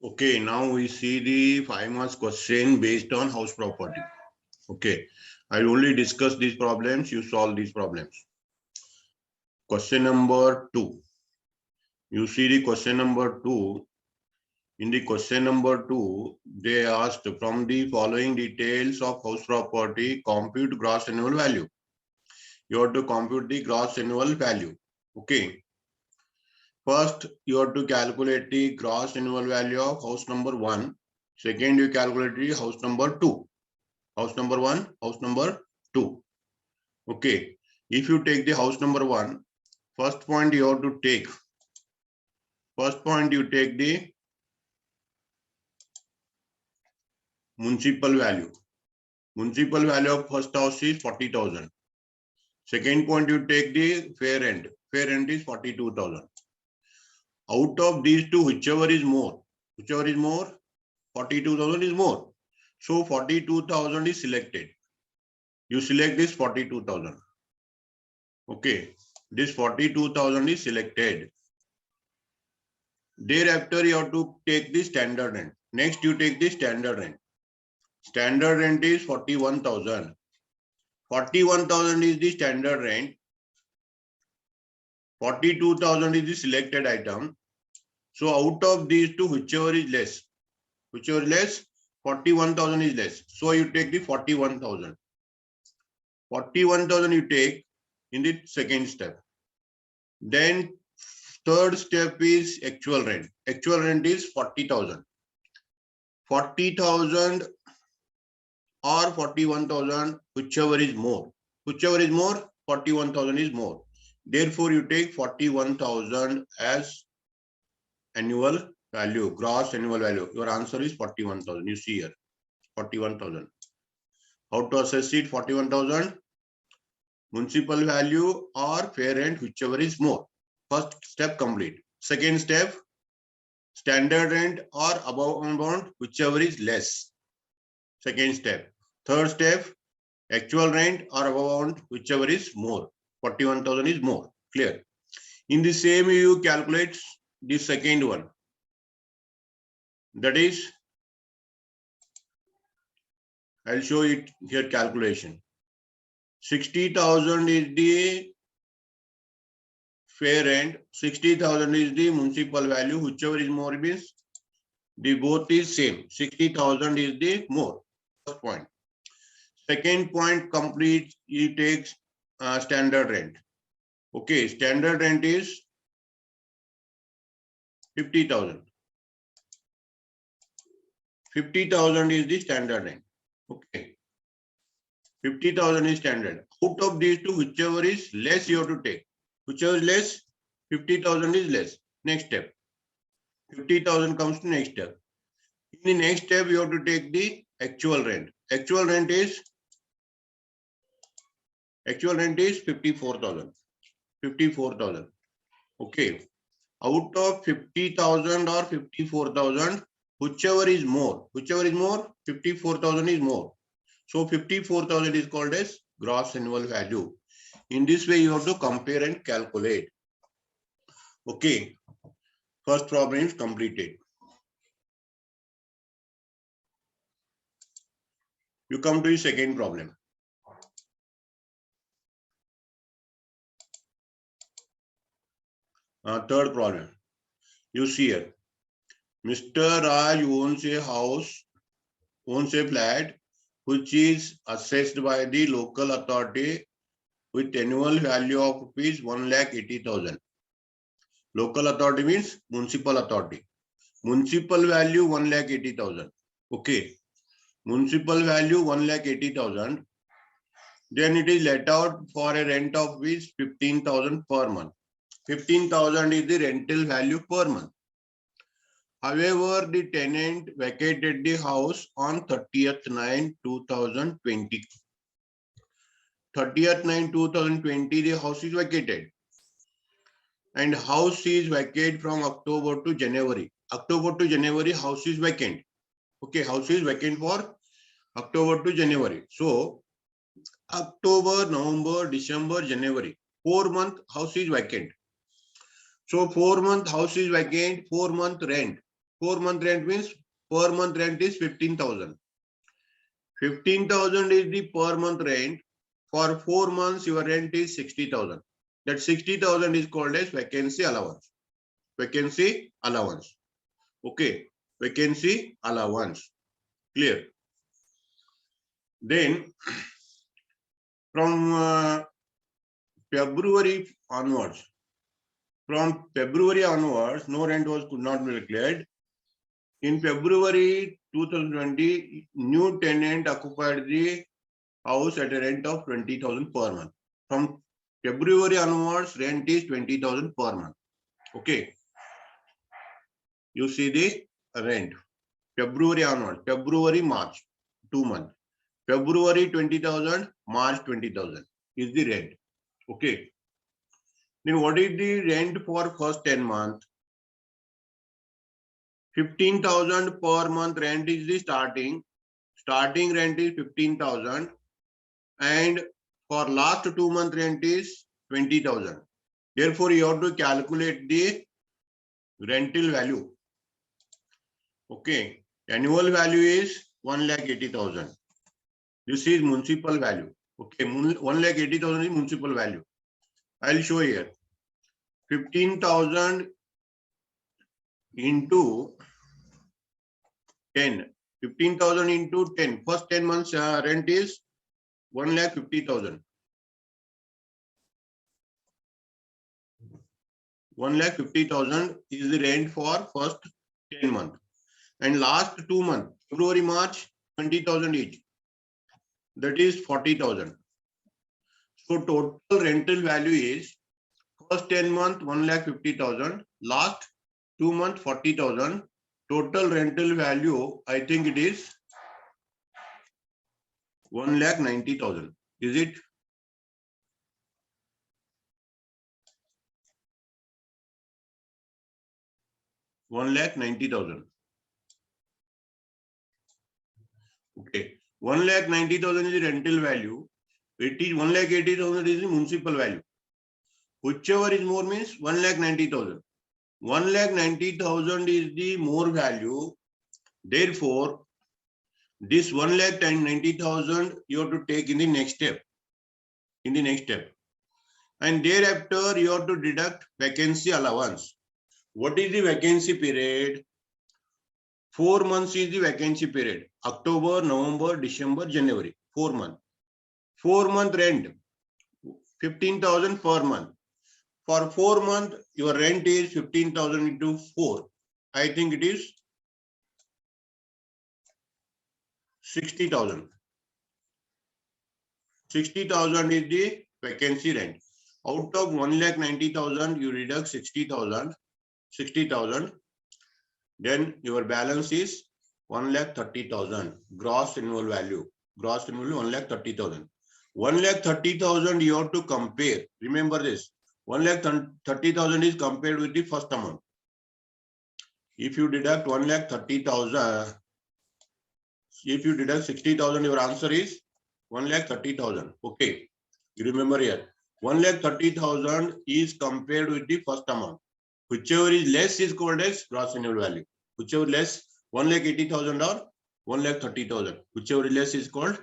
Okay, now we see the 5 marks question based on house property. Okay, I only discuss these problems, you solve these problems. Question number 2. You see the question number 2. In the question number 2, they asked from the following details of house property, compute gross annual value. You have to compute the gross annual value. Okay. First, you have to calculate the gross annual value of house number 1. Second, you calculate the house number 2. House number 1, house number 2. Okay. If you take the house number 1, first point you have to take. First point you take the municipal value. Municipal value of first house is 40,000. Second point you take the fair rent. Fair rent is 42,000. Out of these two, whichever is more, 42,000 is more. So 42,000 is selected. You select this 42,000. Okay, this 42,000 is selected. Thereafter, you have to take the standard rent. Next, you take the standard rent. Standard rent is 41,000. 41,000 is the standard rent. 42,000 is the selected item. So out of these two, whichever is less, 41,000 is less. So you take the 41,000. 41,000 you take in the second step. Then third step is actual rent. Actual rent is 40,000. 40,000 or 41,000, whichever is more. Whichever is more, 41,000 is more. Therefore, you take 41,000 as annual value, gross annual value. Your answer is 41,000. You see here, 41,000. How to assess it? 41,000, municipal value or fair rent, whichever is more. First step complete. Second step, standard rent or above amount, whichever is less. Second step. Third step, actual rent or above amount, whichever is more. 41,000 is more. Clear? In the same way, you calculate the second one. That is, I'll show it here calculation. 60,000 is the fair rent, 60,000 is the municipal value, whichever is more means the both is same. 60,000 is the more. First point. Second point complete, he takes standard rent. Okay, standard rent is 50,000. 50,000 is the standard rent. Okay. 50,000 is standard. Out of these two, whichever is less, you have to take. Whichever is less, 50,000 is less. Next step. 50,000 comes to next step. In the next step, you have to take the actual rent. Actual rent is 54,000. 54,000. Okay. Out of 50,000 or 54,000, whichever is more, 54,000 is more. So 54,000 is called as gross annual value. In this way, you have to compare and calculate. Okay. First problem is completed. You come to the second problem. Third problem. You see here. Mr. Raj owns a house, owns a flat, which is assessed by the local authority with annual value of rupees 1,80,000. Local authority means municipal authority. Municipal value 1,80,000. Okay. Municipal value 1,80,000. Then it is let out for a rent of which 15,000 per month. 15,000 is the rental value per month. However, the tenant vacated the house on 30th/9/2020. 30th/9/2020, the house is vacated. And house is vacated from October to January. October to January, house is vacant. Okay, house is vacant for October to January. So, October, November, December, January. 4 months house is vacant. So 4 month house is vacant, 4 month rent. 4-month rent means per month rent is 15,000. 15,000 is the per month rent. For 4 months, your rent is 60,000. That 60,000 is called as vacancy allowance. Vacancy allowance. Okay. Vacancy allowance. Clear. Then from February onwards, no rent could not be declared. In February 2020, new tenant occupied the house at a rent of 20,000 per month. From February onwards, rent is 20,000 per month. Okay. You see the rent. February onwards, February, March, 2 months. February 20,000, March 20,000 is the rent. Okay. Then what is the rent for first 10 months? 15,000 per month rent is the starting. Starting rent is 15,000. And for last 2 month rent is 20,000. Therefore, you have to calculate the rental value. Okay. Annual value is 1,80,000. This is municipal value. Okay. 1,80,000 is municipal value. I'll show here. 15,000 into 10. 15,000 into 10. First 10 months rent is 1,50,000. 1,50,000 is the rent for first 10 months. And last 2 months, February, March, 20,000 each. That is 40,000. So total rental value is first 10 months 1,50,000, last 2 months 40,000. Total rental value, I think it is 1,90,000. Is it? $1,90,000. Okay, 1,90,000 is the rental value. It is 1,80,000 is the municipal value. Whichever is more means 1,90,000. 1,90,000 is the more value. Therefore, this 1,90,000 you have to take in the next step. And thereafter, you have to deduct vacancy allowance. What is the vacancy period? 4 months is the vacancy period. October, November, December, January. 4 months. 4 month rent, 15,000 per month. For 4 months, your rent is 15,000 into 4. I think it is 60,000. 60,000 is the vacancy rent. Out of 1,90,000, you deduct 60,000. Then your balance is 1,30,000. Gross annual value. Gross annual value 1,30,000. 1,30,000 you have to compare. Remember this. 1,30,000 is compared with the first amount. If you deduct 1,30,000, if you deduct 60,000, your answer is 1,30,000. Okay. You remember here. 1,30,000 is compared with the first amount. Whichever is less is called as gross annual value. Whichever less, 1,80,000 or 1,30,000. Whichever is less is called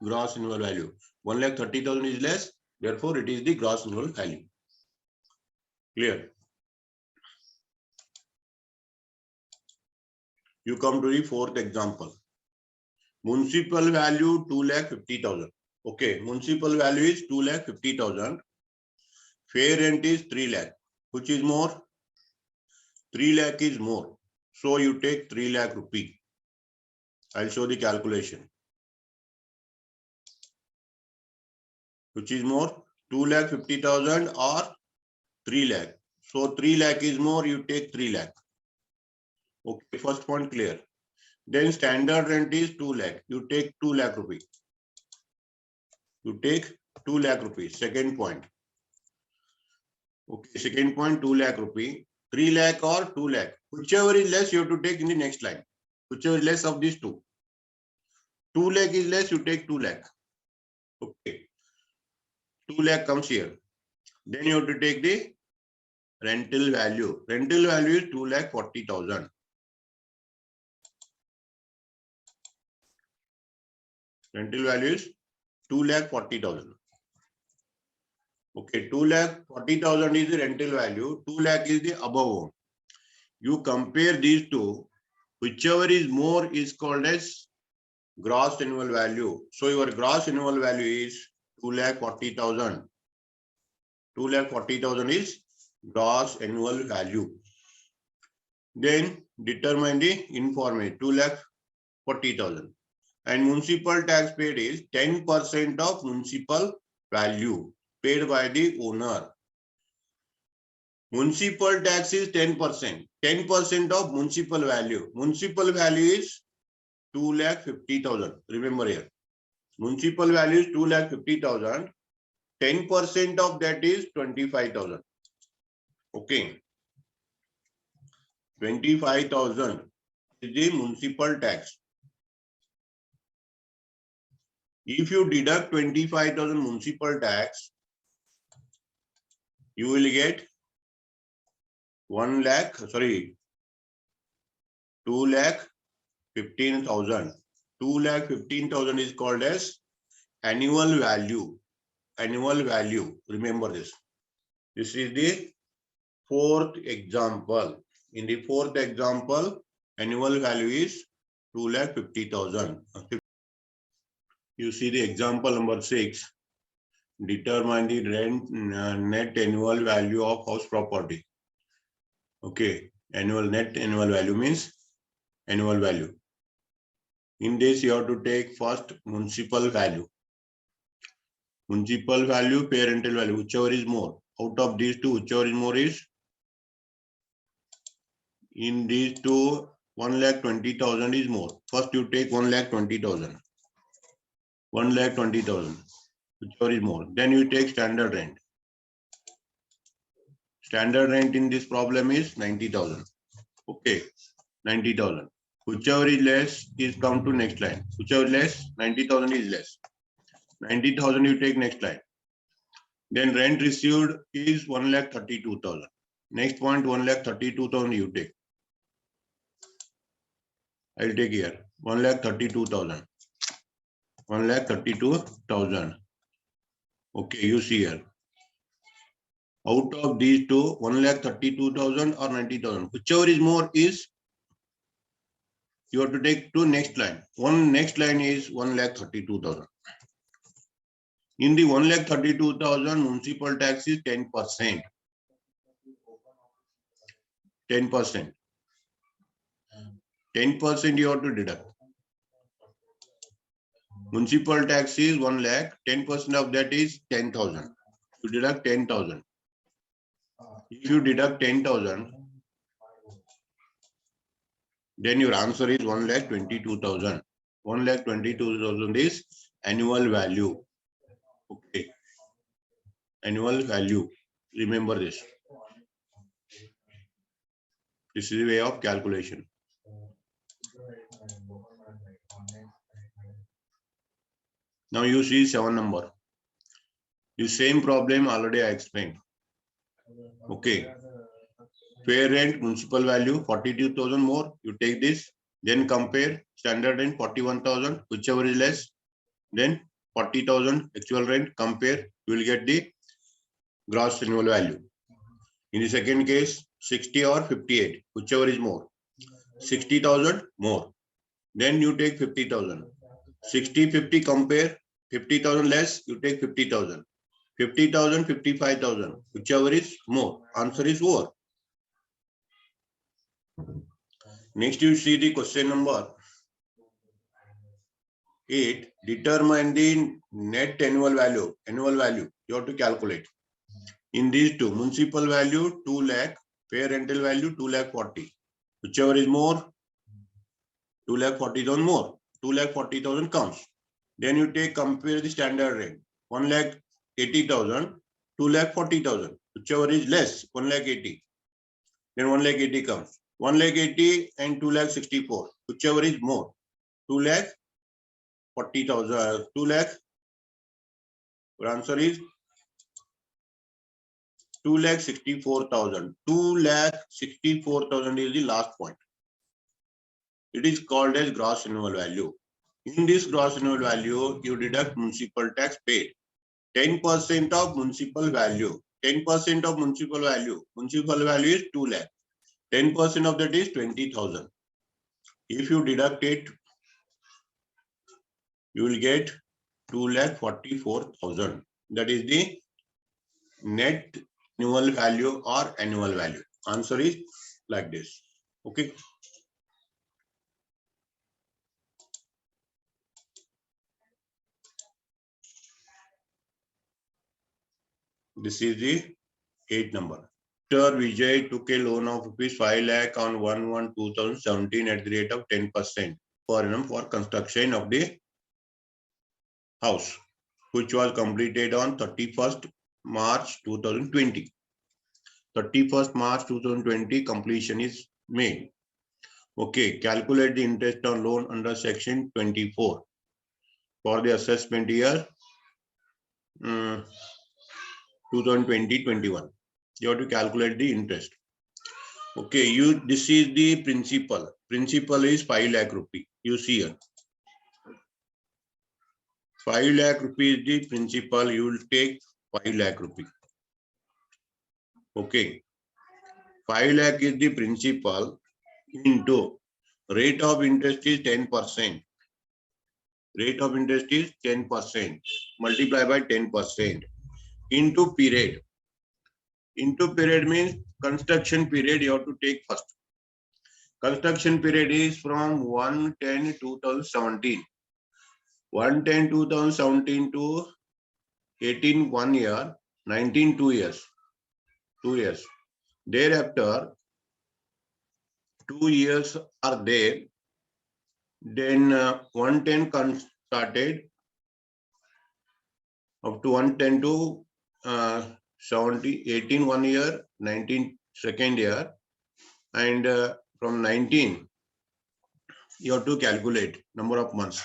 gross annual value. 1,30,000 is less, therefore it is the gross annual value. Clear? You come to the fourth example. Municipal value 2,50,000. Okay, municipal value is 2,50,000. Fair rent is 3 lakh. Which is more? 3 lakh is more. So you take 3 lakh rupee. I'll show the calculation. Which is more? 2,50,000 or 3 lakh. So 3 lakh is more, you take 3 lakh. Okay, first point clear. Then standard rent is 2 lakh. You take 2 lakh rupees. You take 2 lakh rupees. Second point. Okay, second point 2 lakh rupee. 3 lakh or 2 lakh. Whichever is less, you have to take in the next line. Whichever is less of these two. 2 lakh is less, you take 2 lakh. Okay. 2 lakh comes here. Then you have to take the rental value. Rental value is 2,40,000. Rental value is 2,40,000. Okay, 2,40,000 is the rental value. 2 lakh is the above home. You compare these two, whichever is more is called as gross annual value. So your gross annual value is 2,40,000. 2,40,000 is gross annual value. Then determine the information 2,40,000. And municipal tax paid is 10% of municipal value paid by the owner. Municipal tax is 10%. 10% of municipal value. Municipal value is 2,50,000. Remember here. Municipal value is 2,50,000. 10% of that is 25,000. Okay. 25,000 is the municipal tax. If you deduct 25,000 municipal tax, you will get 2,15,000. 2,15,000 is called as annual value. Annual value. Remember this. This is the fourth example. In the fourth example, annual value is 2,50,000. You see the example number 6. Determine the rent net annual value of house property. Okay, net annual value means annual value. In this, you have to take first municipal value. Municipal value, pay rental value, whichever is more. Out of these two, whichever is more is, in these two, 1,20,000 is more. First, you take 1,20,000. 1,20,000, whichever is more. Then you take standard rent. Standard rent in this problem is 90,000. Okay, 90,000. Whichever is less is come to next line. Whichever is less, 90,000 is less. 90,000 you take next line. Then rent received is 1,32,000. Next point, 1,32,000 you take. I'll take here 1,32,000. 1,32,000. Okay, you see here. Out of these two, 1,32,000 or 90,000, whichever is more is you have to take to next line. One next line is 1,32,000. In the 1,32,000, municipal tax is 10%. 10%. 10% you have to deduct. Municipal tax is 1 lakh. 10% of that is 10,000. You deduct 10,000. If you deduct 10,000, then your answer is 1,22,000. 1,22,000 is annual value. Okay. Annual value. Remember this. This is the way of calculation. Now you see 7 number. The same problem already I explained. Okay. Fair rent, municipal value, 42,000 more. You take this, then compare standard rent 41,000, whichever is less. Then 40,000 actual rent, compare. You will get the gross annual value. In the second case, 60 or 58, whichever is more. 60,000 more. Then you take 50,000. 60, 50 compare. 50,000 less, you take 50,000. 50,000, 55,000, whichever is more. Answer is over. Next, you see the question number 8. Determine the net annual value. Annual value you have to calculate. In these two, municipal value 2 lakh, fair rental value 2,40,000. Whichever is more, 2,40,000 more. 2,40,000 comes. Then you take compare the standard rent 1,80,000, 2,40,000. Whichever is less, 1,80,000. Then 1,80,000 comes. 1,80,000 and 2,64,000. Whichever is more, 2,40,000. 2 lakh. Your answer is 2,64,000. 2,64,000 is the last point. It is called as gross annual value. In this gross annual value, you deduct municipal tax paid. 10% of municipal value. 10% of municipal value. Municipal value is 2 lakh. 10% of that is 20,000. If you deduct it, you will get 2,44,000. That is the net annual value or annual value. Answer is like this. Okay. This is the 8 number. Mr. Vijay took a loan of rupees 5 lakh on 1/1/2017 at the rate of 10% per annum for construction of the house, which was completed on 31st March 2020. 31st March 2020 completion is made. Okay, calculate the interest on loan under section 24 for the assessment year 2020-21. You have to calculate the interest. Okay, this is the principal. Principal is 5 lakh rupee. You see here. 5 lakh rupee is the principal. You will take 5 lakh rupee. Okay. 5 lakh is the principal into rate of interest is 10%. Rate of interest is 10%. Multiply by 10% into period. Into period means construction period you have to take first. Construction period is from 1/10/2017. 1/10/2017 to 18 1 year, 19 2 years. 2 years. Thereafter, 2 years are there. Then 110 started up to 110 to 70, 18 1 year, 19 second year, and from 19 you have to calculate number of months.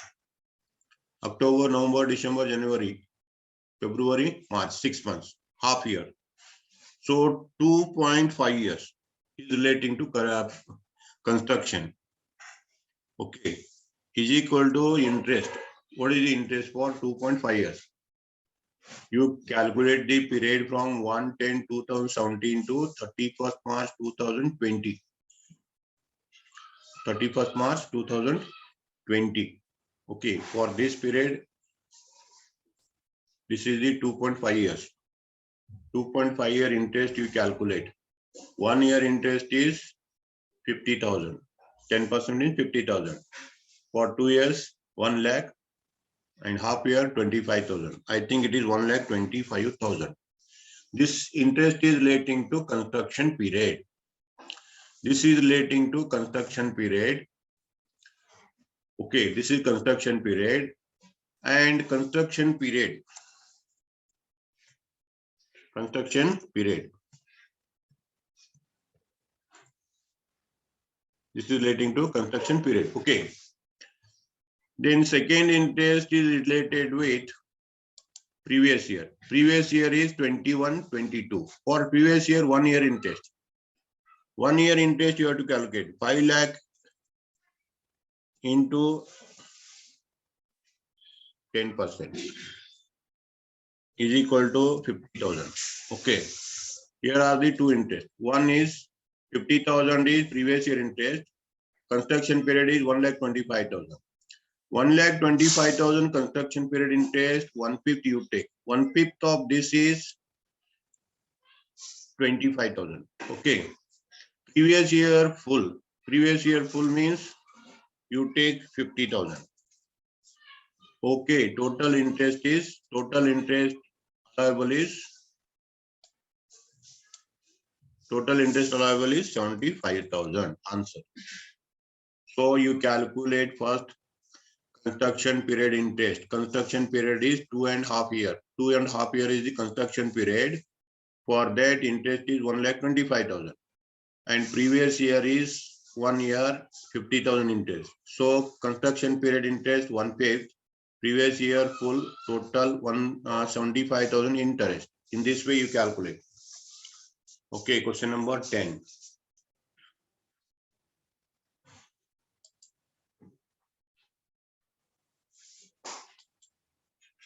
October, November, December, January, February, March, 6 months, half year. So 2.5 years is relating to construction. Okay, is equal to interest. What is the interest for 2.5 years? You calculate the period from 1/10/2017 to 31st March 2020. 31st March 2020. Okay, for this period, this is the 2.5 years. 2.5 year interest you calculate. 1 year interest is 50,000. 10% is 50,000. For 2 years, 1 lakh, and half year 25,000. I think it is 1,25,000. This interest is relating to construction period. This is relating to construction period. Okay, this is construction period and construction period. Construction period. This is relating to construction period. Okay. Then second interest is related with previous year. Previous year is 21-22. For previous year, 1 year interest. 1 year interest you have to calculate. 5 lakh into 10% is equal to 50,000. Okay. Here are the two interests. One is 50,000 is previous year interest. Construction period is 1,25,000. 1,25,000 construction period interest, 1/5 you take. 1/5 of this is 25,000. Okay. Previous year full. Previous year full means you take 50,000. Okay. Total interest allowable is 75,000. Answer. So you calculate first construction period interest. Construction period is 2.5 years. 2.5 years is the construction period. For that interest is 1,25,000. And previous year is 1 year, 50,000 interest. So construction period interest 1/5. Previous year full total 75,000 interest. In this way you calculate. Okay, question number 10.